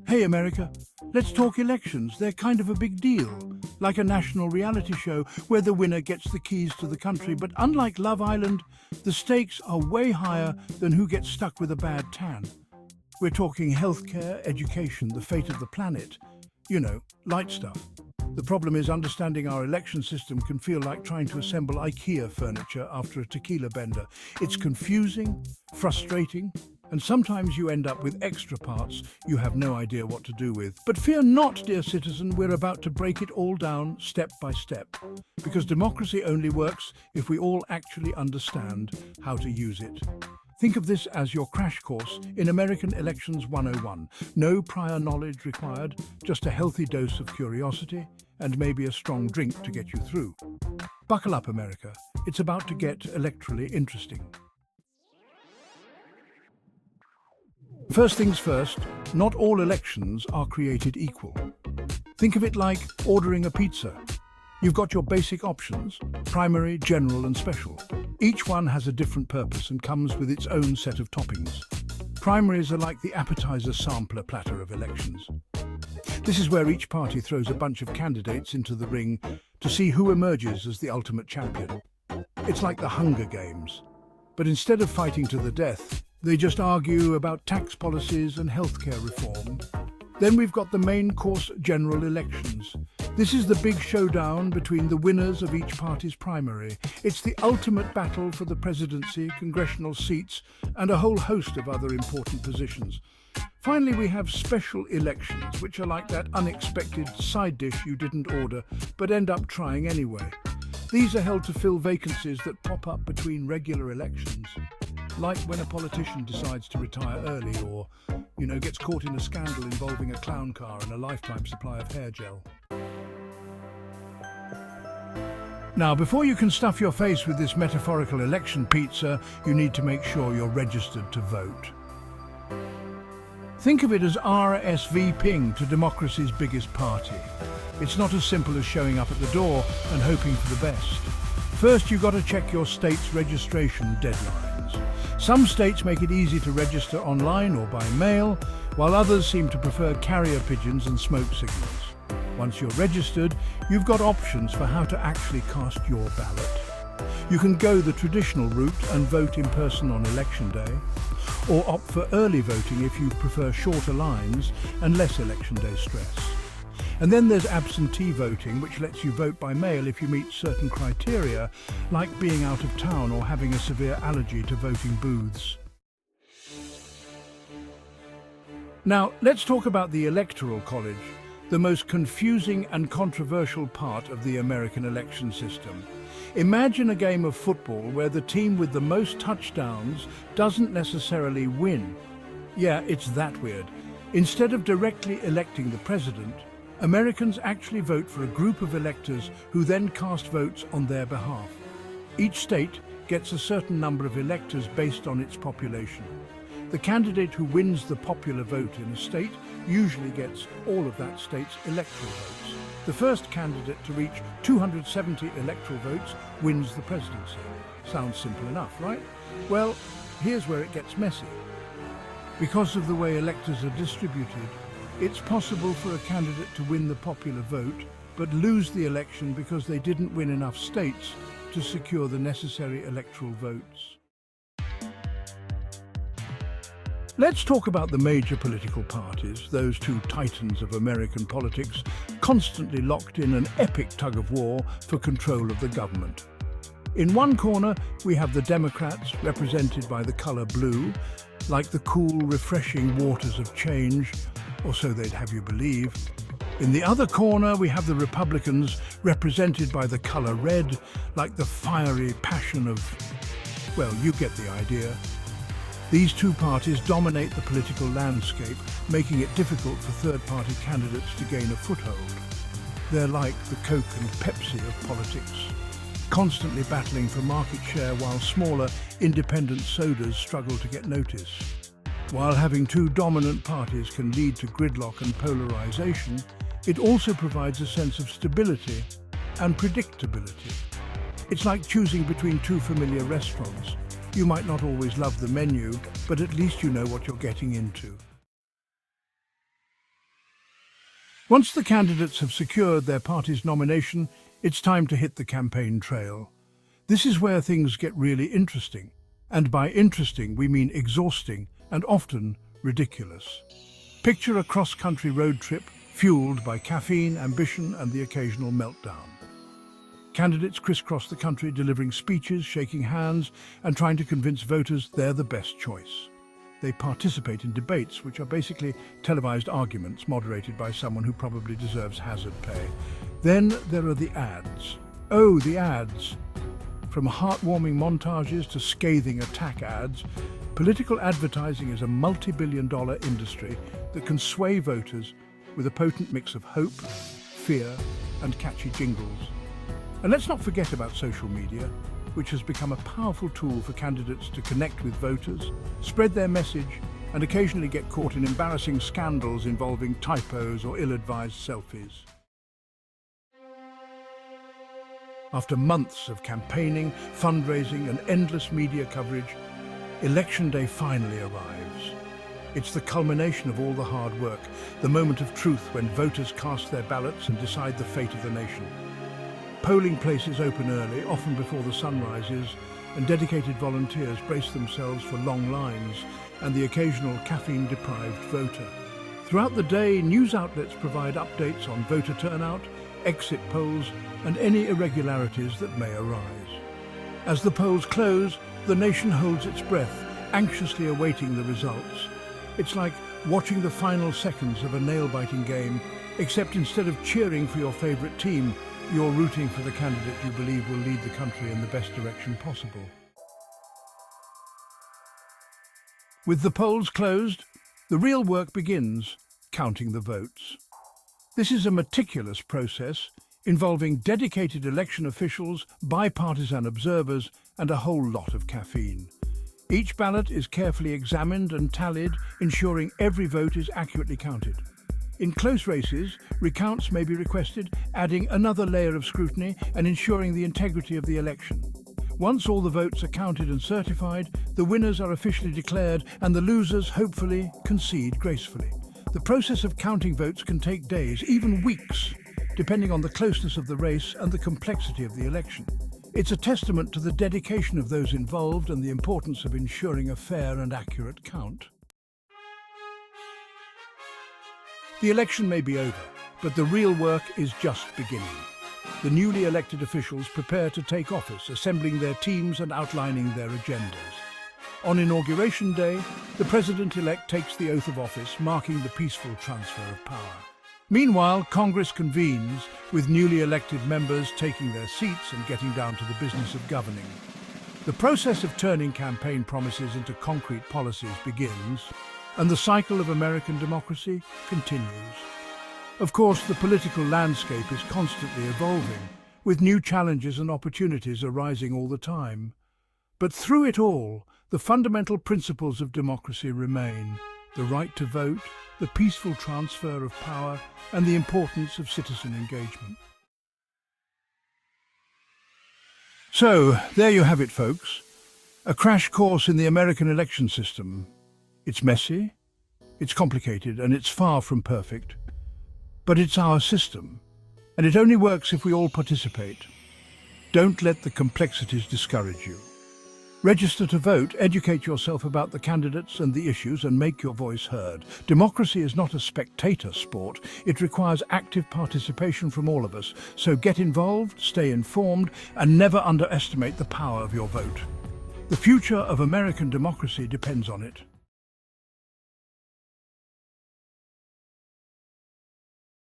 Hey America, let's talk elections. They're kind of a big deal, like a national reality show where the winner gets the keys to the country. But unlike Love Island, the stakes are way higher than who gets stuck with a bad tan. We're talking healthcare, education, the fate of the planet. You know, light stuff. The problem is understanding our election system can feel like trying to assemble IKEA furniture after a tequila bender. It's confusing, frustrating, and sometimes you end up with extra parts you have no idea what to do with. But fear not, dear citizen, we're about to break it all down step by step. Because democracy only works if we all actually understand how to use it. Think of this as your crash course in American Elections 101. No prior knowledge required, just a healthy dose of curiosity and maybe a strong drink to get you through. Buckle up, America. It's about to get electorally interesting. First things first, not all elections are created equal. Think of it like ordering a pizza. You've got your basic options, primary, general and special. Each one has a different purpose and comes with its own set of toppings. Primaries are like the appetizer sampler platter of elections. This is where each party throws a bunch of candidates into the ring to see who emerges as the ultimate champion. It's like the Hunger Games. But instead of fighting to the death, they just argue about tax policies and healthcare reform. Then we've got the main course general elections. This is the big showdown between the winners of each party's primary. It's the ultimate battle for the presidency, congressional seats, and a whole host of other important positions. Finally, we have special elections, which are like that unexpected side dish you didn't order, but end up trying anyway. These are held to fill vacancies that pop up between regular elections. Like when a politician decides to retire early or, gets caught in a scandal involving a clown car and a lifetime supply of hair gel. Now, before you can stuff your face with this metaphorical election pizza, you need to make sure you're registered to vote. Think of it as RSVPing to democracy's biggest party. It's not as simple as showing up at the door and hoping for the best. First, you've got to check your state's registration deadlines. Some states make it easy to register online or by mail, while others seem to prefer carrier pigeons and smoke signals. Once you're registered, you've got options for how to actually cast your ballot. You can go the traditional route and vote in person on election day, or opt for early voting if you prefer shorter lines and less election day stress. And then there's absentee voting, which lets you vote by mail if you meet certain criteria, like being out of town or having a severe allergy to voting booths. Now, let's talk about the Electoral College, the most confusing and controversial part of the American election system. Imagine a game of football where the team with the most touchdowns doesn't necessarily win. Yeah, it's that weird. Instead of directly electing the president, Americans actually vote for a group of electors who then cast votes on their behalf. Each state gets a certain number of electors based on its population. The candidate who wins the popular vote in a state usually gets all of that state's electoral votes. The first candidate to reach 270 electoral votes wins the presidency. Sounds simple enough, right? Well, here's where it gets messy. Because of the way electors are distributed, it's possible for a candidate to win the popular vote, but lose the election because they didn't win enough states to secure the necessary electoral votes. Let's talk about the major political parties, those two titans of American politics, constantly locked in an epic tug-of-war for control of the government. In one corner, we have the Democrats, represented by the color blue, like the cool, refreshing waters of change, or so they'd have you believe. In the other corner, we have the Republicans, represented by the color red, like the fiery passion of, well, you get the idea. These two parties dominate the political landscape, making it difficult for third-party candidates to gain a foothold. They're like the Coke and Pepsi of politics, constantly battling for market share while smaller, independent sodas struggle to get notice. While having two dominant parties can lead to gridlock and polarization, it also provides a sense of stability and predictability. It's like choosing between two familiar restaurants. You might not always love the menu, but at least you know what you're getting into. Once the candidates have secured their party's nomination, it's time to hit the campaign trail. This is where things get really interesting. And by interesting, we mean exhausting and often ridiculous. Picture a cross-country road trip fueled by caffeine, ambition, and the occasional meltdown. Candidates crisscross the country delivering speeches, shaking hands, and trying to convince voters they're the best choice. They participate in debates, which are basically televised arguments moderated by someone who probably deserves hazard pay. Then there are the ads. Oh, the ads! From heartwarming montages to scathing attack ads, political advertising is a multi-billion-dollar industry that can sway voters with a potent mix of hope, fear, and catchy jingles. And let's not forget about social media, which has become a powerful tool for candidates to connect with voters, spread their message, and occasionally get caught in embarrassing scandals involving typos or ill-advised selfies. After months of campaigning, fundraising, and endless media coverage, Election Day finally arrives. It's the culmination of all the hard work, the moment of truth when voters cast their ballots and decide the fate of the nation. Polling places open early, often before the sun rises, and dedicated volunteers brace themselves for long lines and the occasional caffeine-deprived voter. Throughout the day, news outlets provide updates on voter turnout, exit polls, and any irregularities that may arise. As the polls close, the nation holds its breath, anxiously awaiting the results. It's like watching the final seconds of a nail-biting game, except instead of cheering for your favourite team, you're rooting for the candidate you believe will lead the country in the best direction possible. With the polls closed, the real work begins, counting the votes. This is a meticulous process involving dedicated election officials, bipartisan observers, and a whole lot of caffeine. Each ballot is carefully examined and tallied, ensuring every vote is accurately counted. In close races, recounts may be requested, adding another layer of scrutiny and ensuring the integrity of the election. Once all the votes are counted and certified, the winners are officially declared and the losers, hopefully, concede gracefully. The process of counting votes can take days, even weeks, depending on the closeness of the race and the complexity of the election. It's a testament to the dedication of those involved and the importance of ensuring a fair and accurate count. The election may be over, but the real work is just beginning. The newly elected officials prepare to take office, assembling their teams and outlining their agendas. On Inauguration Day, the President-elect takes the oath of office, marking the peaceful transfer of power. Meanwhile, Congress convenes, with newly elected members taking their seats and getting down to the business of governing. The process of turning campaign promises into concrete policies begins, and the cycle of American democracy continues. Of course, the political landscape is constantly evolving, with new challenges and opportunities arising all the time. But through it all, the fundamental principles of democracy remain: the right to vote, the peaceful transfer of power, and the importance of citizen engagement. So, there you have it, folks. A crash course in the American election system. It's messy, it's complicated, and it's far from perfect. But it's our system, and it only works if we all participate. Don't let the complexities discourage you. Register to vote, educate yourself about the candidates and the issues, and make your voice heard. Democracy is not a spectator sport. It requires active participation from all of us. So get involved, stay informed, and never underestimate the power of your vote. The future of American democracy depends on it.